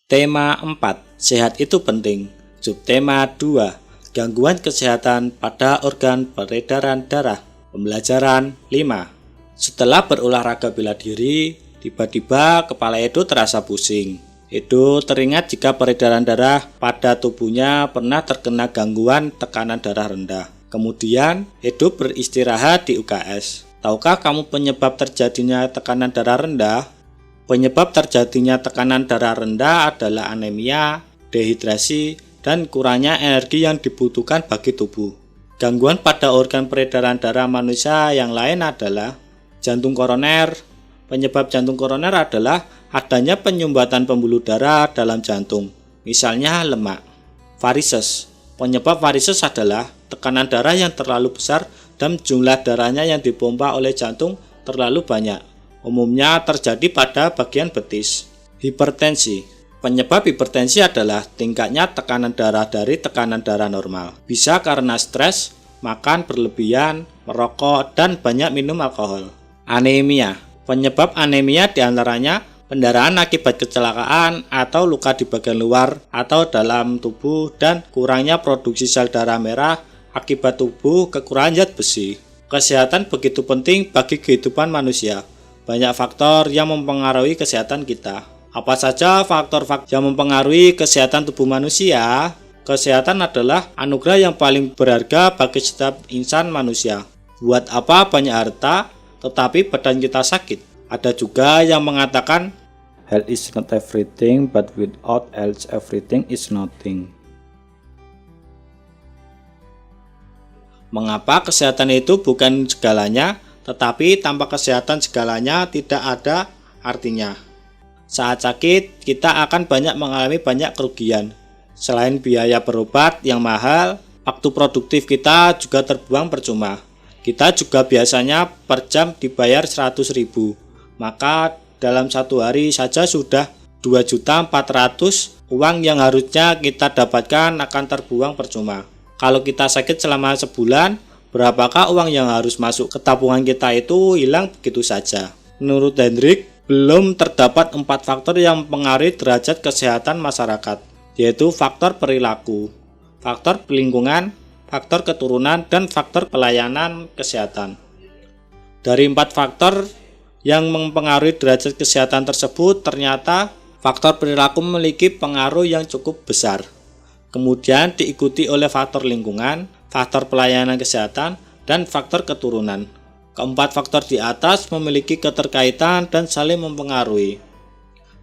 Tema 4, sehat itu penting. Subtema 2, gangguan kesehatan pada organ peredaran darah. Pembelajaran 5. Setelah berolahraga bela diri, tiba-tiba kepala Edo terasa pusing. Edo teringat jika peredaran darah pada tubuhnya pernah terkena gangguan tekanan darah rendah. Kemudian, Edo beristirahat di UKS. Tahukah kamu penyebab terjadinya tekanan darah rendah? Penyebab terjadinya tekanan darah rendah adalah anemia, dehidrasi, dan kurangnya energi yang dibutuhkan bagi tubuh. Gangguan pada organ peredaran darah manusia yang lain adalah jantung koroner. Penyebab jantung koroner adalah adanya penyumbatan pembuluh darah dalam jantung, misalnya lemak. Varises. Penyebab varises adalah tekanan darah yang terlalu besar dan jumlah darahnya yang dipompa oleh jantung terlalu banyak. Umumnya terjadi pada bagian betis. Hipertensi. Penyebab hipertensi adalah tingkatnya tekanan darah dari tekanan darah normal. Bisa karena stres, makan berlebihan, merokok, dan banyak minum alkohol. Anemia. Penyebab anemia diantaranya pendarahan akibat kecelakaan atau luka di bagian luar atau dalam tubuh dan kurangnya produksi sel darah merah akibat tubuh kekurangan zat besi. Kesehatan begitu penting bagi kehidupan manusia. Banyak faktor yang mempengaruhi kesehatan kita. Apa saja faktor-faktor yang mempengaruhi kesehatan tubuh manusia? Kesehatan adalah anugerah yang paling berharga bagi setiap insan manusia. Buat apa banyak harta, tetapi badan kita sakit? Ada juga yang mengatakan, health is not everything, but without health everything is nothing. Mengapa kesehatan itu bukan segalanya? Tetapi tanpa kesehatan segalanya tidak ada artinya. Saat sakit, kita akan banyak mengalami banyak kerugian. Selain biaya berobat yang mahal, waktu produktif kita juga terbuang percuma. Kita juga biasanya per jam dibayar 100.000. Maka dalam satu hari saja sudah 2.400.000 uang yang harusnya kita dapatkan akan terbuang percuma. Kalau kita sakit selama sebulan, berapakah uang yang harus masuk ke tabungan kita itu hilang begitu saja? Menurut Hendrik, belum terdapat 4 faktor yang mempengaruhi derajat kesehatan masyarakat, yaitu faktor perilaku, faktor lingkungan, faktor keturunan, dan faktor pelayanan kesehatan. Dari 4 faktor yang mempengaruhi derajat kesehatan tersebut, ternyata faktor perilaku memiliki pengaruh yang cukup besar. Kemudian diikuti oleh faktor lingkungan, faktor pelayanan kesehatan, dan faktor keturunan. Keempat faktor di atas memiliki keterkaitan dan saling mempengaruhi.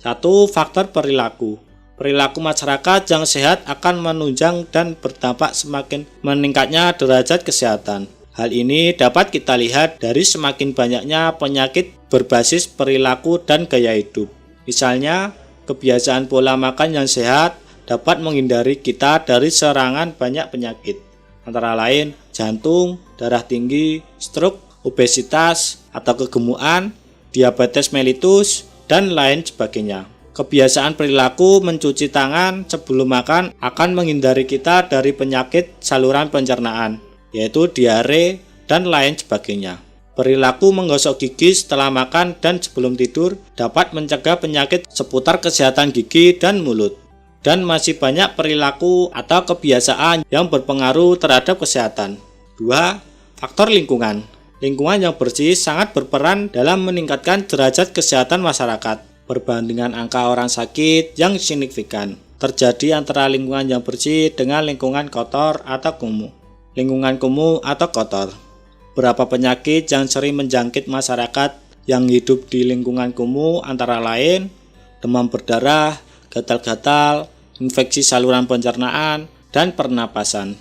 1. Faktor perilaku. Perilaku masyarakat yang sehat akan menunjang dan berdampak semakin meningkatnya derajat kesehatan. Hal ini dapat kita lihat dari semakin banyaknya penyakit berbasis perilaku dan gaya hidup. Misalnya, kebiasaan pola makan yang sehat dapat menghindari kita dari serangan banyak penyakit, antara lain jantung, darah tinggi, stroke, obesitas atau kegemukan, diabetes mellitus, dan lain sebagainya. Kebiasaan perilaku mencuci tangan sebelum makan akan menghindari kita dari penyakit saluran pencernaan, yaitu diare dan lain sebagainya. Perilaku menggosok gigi setelah makan dan sebelum tidur dapat mencegah penyakit seputar kesehatan gigi dan mulut. Dan masih banyak perilaku atau kebiasaan yang berpengaruh terhadap kesehatan. 2. Faktor lingkungan. Lingkungan yang bersih sangat berperan dalam meningkatkan derajat kesehatan masyarakat. Perbandingan angka orang sakit yang signifikan terjadi antara lingkungan yang bersih dengan lingkungan kotor atau kumuh. Lingkungan kumuh atau kotor. Berapa penyakit yang sering menjangkit masyarakat yang hidup di lingkungan kumuh antara lain demam berdarah, gatal-gatal, infeksi saluran pencernaan, dan pernapasan.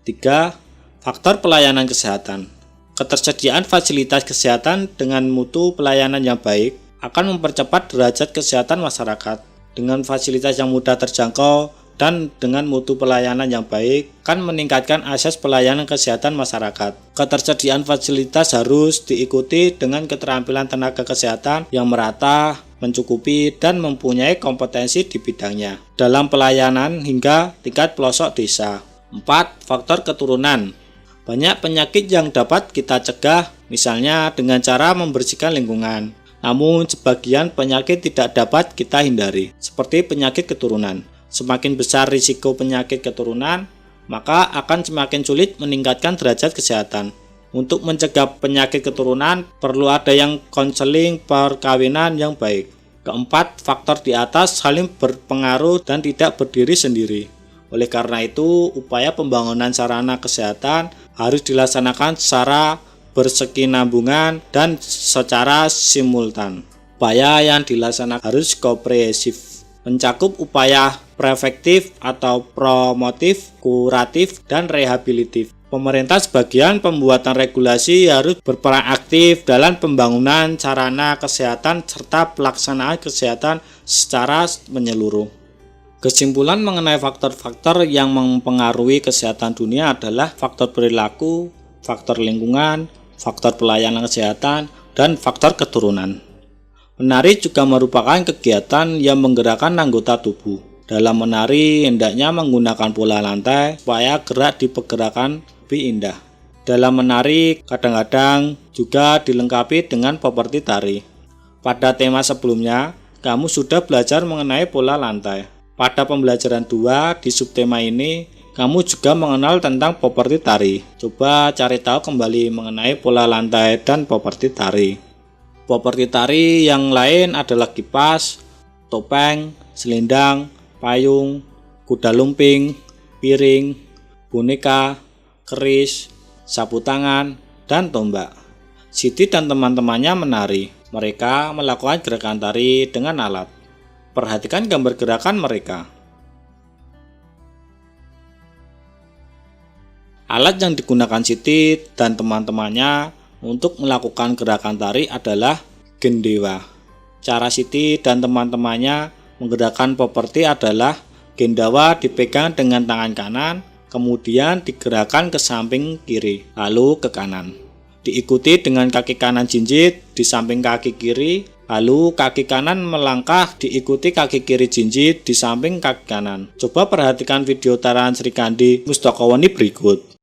3. Faktor pelayanan kesehatan. Ketersediaan fasilitas kesehatan dengan mutu pelayanan yang baik akan mempercepat derajat kesehatan masyarakat. Dengan fasilitas yang mudah terjangkau dan dengan mutu pelayanan yang baik akan meningkatkan akses pelayanan kesehatan masyarakat. Ketersediaan fasilitas harus diikuti dengan keterampilan tenaga kesehatan yang merata, mencukupi, dan mempunyai kompetensi di bidangnya dalam pelayanan hingga tingkat pelosok desa. 4. Faktor keturunan. Banyak penyakit yang dapat kita cegah, misalnya dengan cara membersihkan lingkungan. Namun sebagian penyakit tidak dapat kita hindari, seperti penyakit keturunan. Semakin besar risiko penyakit keturunan, maka akan semakin sulit meningkatkan derajat kesehatan. Untuk mencegah penyakit keturunan, perlu ada yang konseling perkawinan yang baik. Keempat, faktor di atas saling berpengaruh dan tidak berdiri sendiri. Oleh karena itu, upaya pembangunan sarana kesehatan harus dilaksanakan secara berkesinambungan dan secara simultan. Upaya yang dilaksanakan harus komprehensif, mencakup upaya preventif atau promotif, kuratif, dan rehabilitatif. Pemerintah sebagian pembuatan regulasi harus berperan aktif dalam pembangunan sarana kesehatan serta pelaksanaan kesehatan secara menyeluruh. Kesimpulan mengenai faktor-faktor yang mempengaruhi kesehatan dunia adalah faktor perilaku, faktor lingkungan, faktor pelayanan kesehatan, dan faktor keturunan. Menari juga merupakan kegiatan yang menggerakkan anggota tubuh. Dalam menari, hendaknya menggunakan pola lantai supaya gerak di pergerakan lebih indah. Dalam menari, kadang-kadang juga dilengkapi dengan properti tari. Pada tema sebelumnya, kamu sudah belajar mengenai pola lantai. Pada pembelajaran 2 di subtema ini, kamu juga mengenal tentang properti tari. Coba cari tahu kembali mengenai pola lantai dan properti tari. Properti tari yang lain adalah kipas, topeng, selendang, payung, kuda lumping, piring, boneka, keris, sapu tangan, dan tombak. Siti dan teman-temannya menari. Mereka melakukan gerakan tari dengan alat. Perhatikan gambar gerakan mereka. Alat yang digunakan Siti dan teman-temannya untuk melakukan gerakan tari adalah gendewa. Cara Siti dan teman-temannya menggerakkan properti adalah gendawa dipegang dengan tangan kanan, kemudian digerakkan ke samping kiri, lalu ke kanan. Diikuti dengan kaki kanan jinjit di samping kaki kiri, lalu kaki kanan melangkah diikuti kaki kiri jinjit di samping kaki kanan. Coba perhatikan video tarian Srikandi Mustaqowani berikut.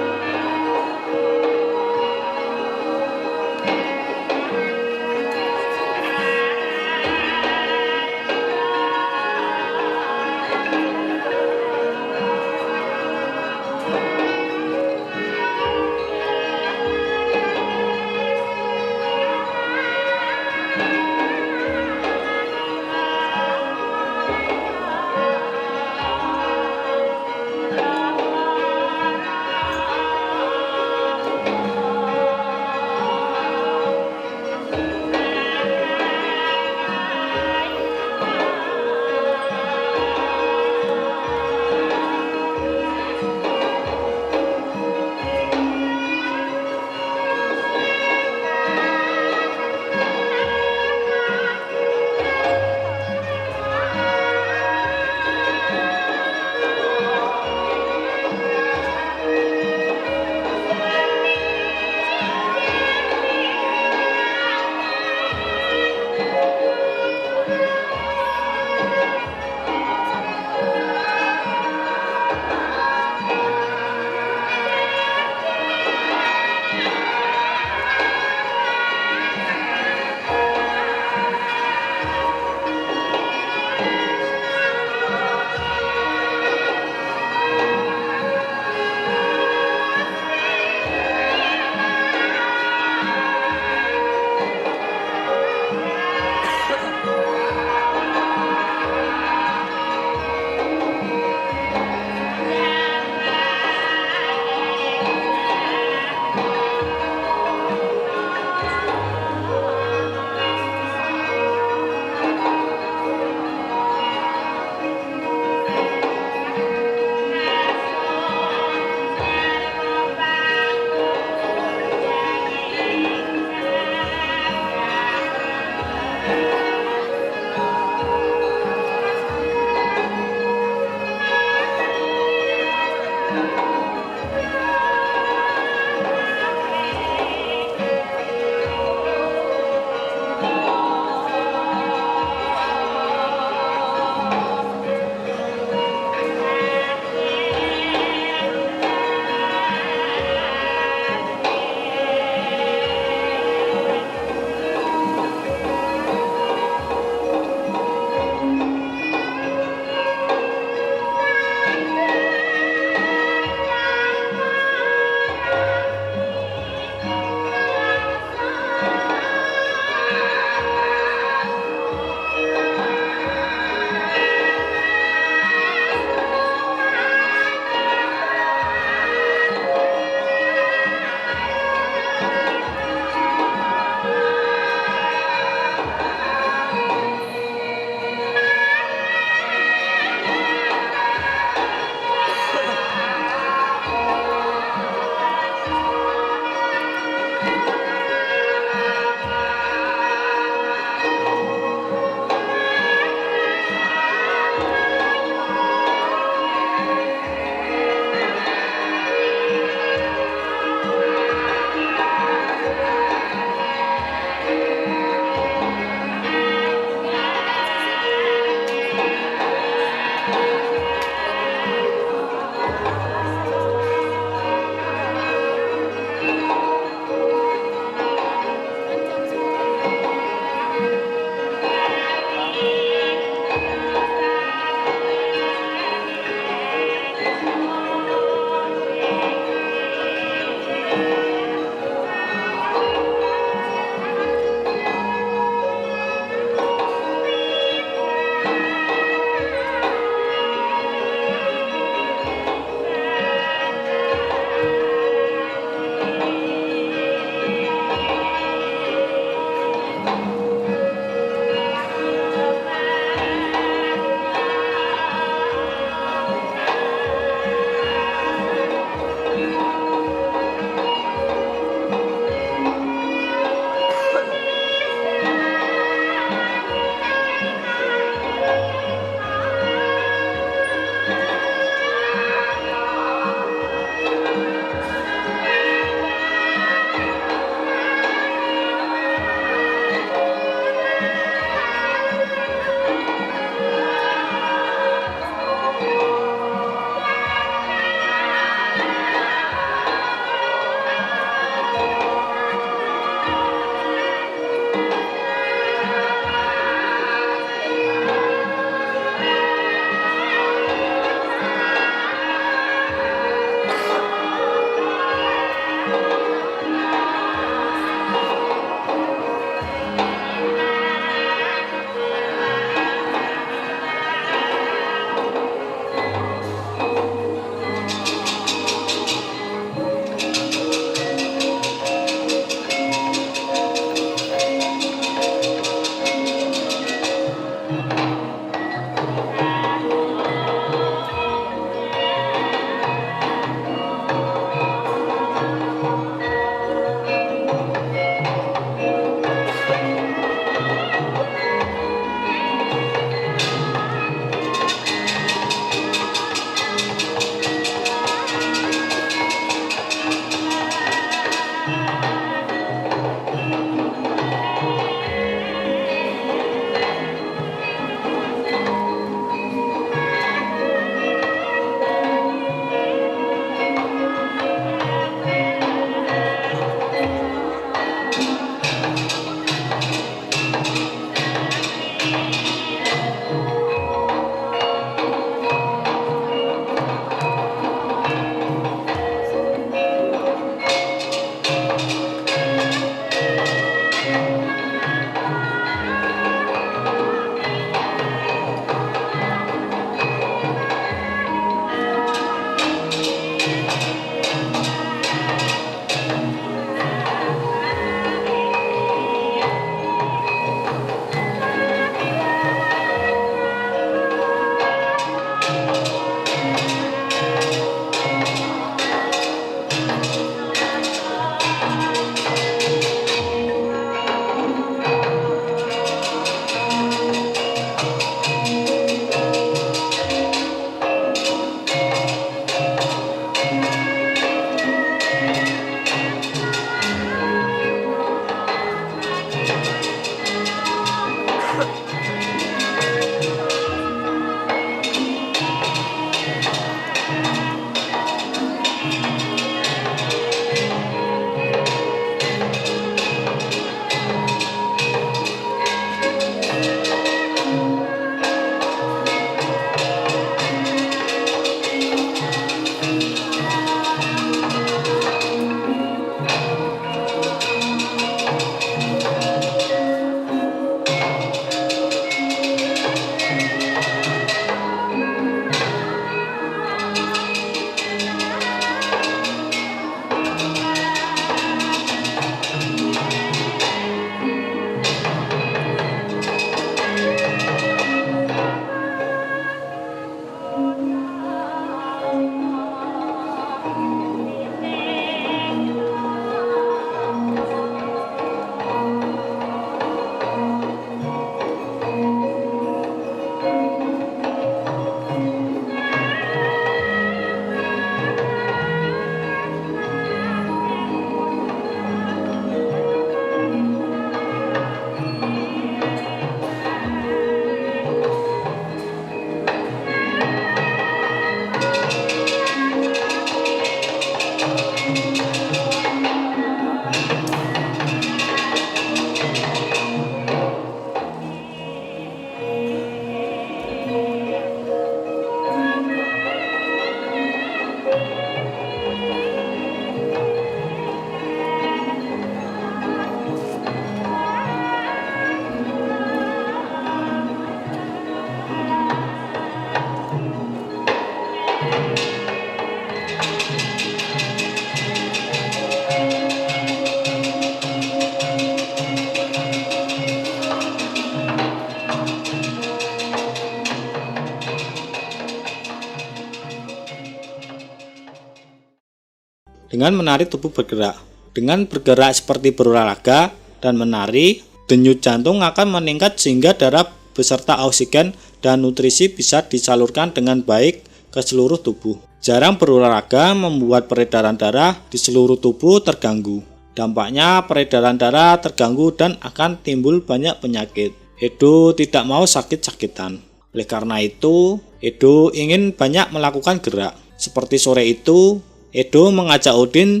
dengan menari tubuh bergerak. Dengan bergerak seperti berolahraga dan menari, denyut jantung akan meningkat sehingga darah beserta oksigen dan nutrisi bisa disalurkan dengan baik ke seluruh tubuh. Jarang berolahraga membuat peredaran darah di seluruh tubuh terganggu. Dampaknya peredaran darah terganggu dan akan timbul banyak penyakit. Edo tidak mau sakit-sakitan. Oleh karena itu, Edo ingin banyak melakukan gerak. Seperti sore itu, Edo mengajak Udin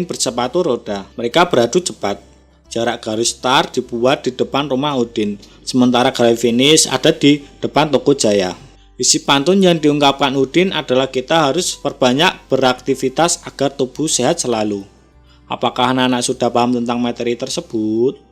bersepatu roda. Mereka beradu cepat. Jarak garis start dibuat di depan rumah Udin, sementara garis finish ada di depan toko Jaya. Isi pantun yang diungkapkan Udin adalah kita harus perbanyak beraktivitas agar tubuh sehat selalu. Apakah anak-anak sudah paham tentang materi tersebut?